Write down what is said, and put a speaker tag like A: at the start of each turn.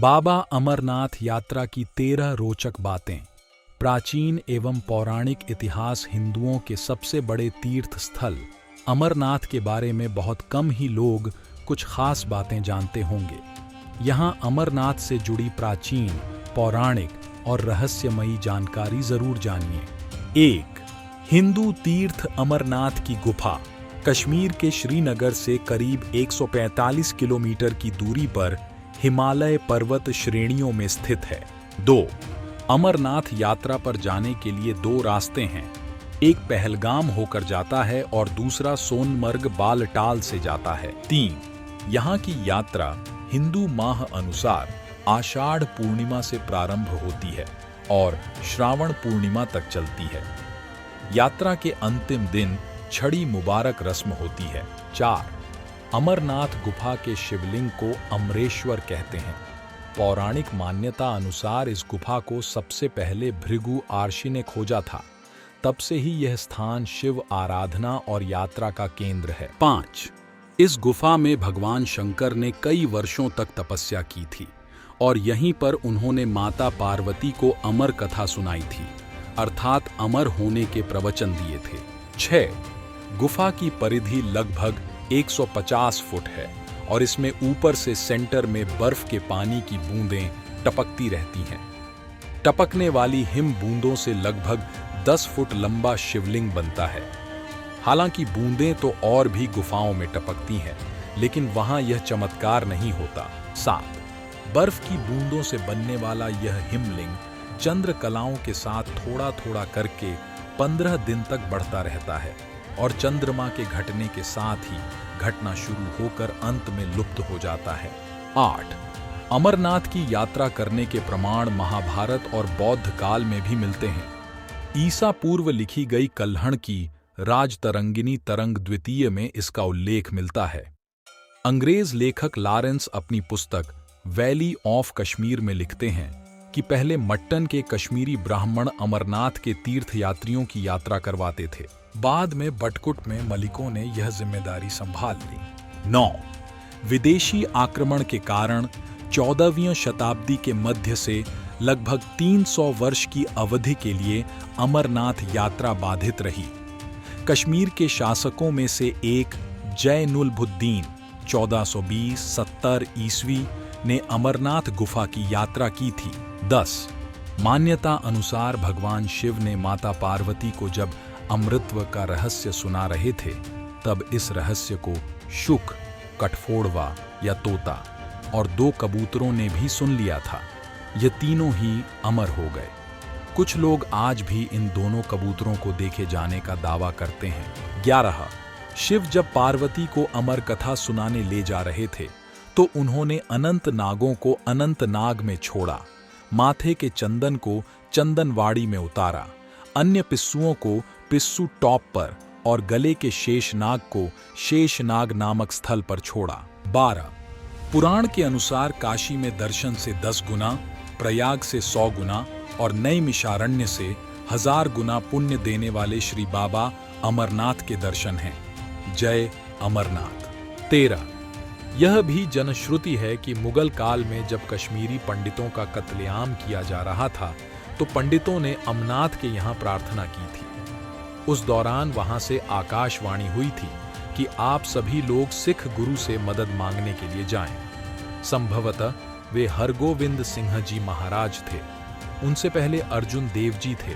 A: बाबा अमरनाथ यात्रा की 13 रोचक बातें। प्राचीन एवं पौराणिक इतिहास। हिंदुओं के सबसे बड़े तीर्थ स्थल अमरनाथ के बारे में बहुत कम ही लोग कुछ खास बातें जानते होंगे। यहाँ अमरनाथ से जुड़ी प्राचीन, पौराणिक और रहस्यमयी जानकारी जरूर जानिए। 1. हिंदू तीर्थ अमरनाथ की गुफा। कश्मीर के श्रीनगर से करीब 145 किलोमीटर की दूरी पर हिमालय पर्वत श्रेणियों में स्थित है। 2. अमरनाथ यात्रा पर जाने के लिए 2 रास्ते हैं। एक पहलगाम होकर जाता है और दूसरा सोनमर्ग बालटाल से जाता है। 3. यहाँ की यात्रा हिंदू माह अनुसार आषाढ़ पूर्णिमा से प्रारंभ होती है और श्रावण पूर्णिमा तक चलती है। यात्रा के अंतिम दिन छड़ी मुबारक रस्म होती है। 4. अमरनाथ गुफा के शिवलिंग को अमरेश्वर कहते हैं। पौराणिक मान्यता अनुसार इस गुफा को सबसे पहले भृगु आर्षि ने खोजा था। तब से ही यह स्थान शिव आराधना और यात्रा का केंद्र है। 5. इस गुफा में भगवान शंकर ने कई वर्षों तक तपस्या की थी और यहीं पर उन्होंने माता पार्वती को अमर कथा सुनाई थी, अर्थात अमर होने के प्रवचन दिए थे। 6. गुफा की परिधि लगभग 150 फुट है और इसमें ऊपर से सेंटर में बर्फ के पानी की बूंदें टपकती रहती हैं। टपकने वाली हिम बूंदों से लगभग 10 फुट लंबा शिवलिंग बनता है। हालांकि बूंदें तो और भी गुफाओं में टपकती हैं, लेकिन वहां यह चमत्कार नहीं होता। 7. बर्फ की बूंदों से बनने वाला यह हिमलिंग चंद्र कलाओं के साथ थोड़ा थोड़ा करके 15 दिन तक बढ़ता रहता है और चंद्रमा के घटने के साथ ही घटना शुरू होकर अंत में लुप्त हो जाता है। 8. अमरनाथ की यात्रा करने के प्रमाण महाभारत और बौद्ध काल में भी मिलते हैं। ईसा पूर्व लिखी गई कल्हण की राजतरंगिनी तरंग द्वितीय में इसका उल्लेख मिलता है। अंग्रेज लेखक लॉरेंस अपनी पुस्तक वैली ऑफ कश्मीर में लिखते हैं कि पहले मट्टन के कश्मीरी ब्राह्मण अमरनाथ के तीर्थयात्रियों की यात्रा करवाते थे। बाद में बटकुट में मलिकों ने यह जिम्मेदारी संभाल ली। 9. विदेशी आक्रमण के कारण 14वीं शताब्दी के मध्य से लगभग 300 वर्ष की अवधि के लिए अमरनाथ यात्रा बाधित रही। कश्मीर के शासकों में से एक जैनुलबुद्दीन 1420-70 ईस्वी ने अमरनाथ गुफा की यात्रा की थी। 10. मान्यता अनुसार भगवान शिव ने माता पार्वती को जब अमृतत्व का रहस्य सुना रहे थे, तब इस रहस्य को शुक, कठफोड़वा या तोता और 2 कबूतरों ने भी सुन लिया था। ये तीनों ही अमर हो गए। कुछ लोग आज भी इन दोनों कबूतरों को देखे जाने का दावा करते हैं। 11. शिव जब पार्वती को अमर कथा सुनाने ले जा रहे थे, तो उन्होंने अनंत नागों को अनंतनाग में छोड़ा, माथे के चंदन को चंदनवाड़ी में उतारा, अन्य पिस्सुओं को पिस्सू टॉप पर और गले के शेषनाग को शेषनाग नामक स्थल पर छोड़ा। 12. पुराण के अनुसार काशी में दर्शन से 10 गुना, प्रयाग से 100 गुना और नैमिषारण्य से 1000 गुना पुण्य देने वाले श्री बाबा अमरनाथ के दर्शन हैं। जय अमरनाथ। 13. यह भी जनश्रुति है कि मुगल काल में जब कश्मीरी पंडितों का कत्लेआम किया जा रहा था, तो पंडितों ने अमरनाथ के यहाँ प्रार्थना की थी। उस दौरान वहां से आकाशवाणी हुई थी कि आप सभी लोग सिख गुरु से मदद मांगने के लिए जाएं। संभवतः वे हरगोविंद सिंह जी महाराज थे। उनसे पहले अर्जुन देव जी थे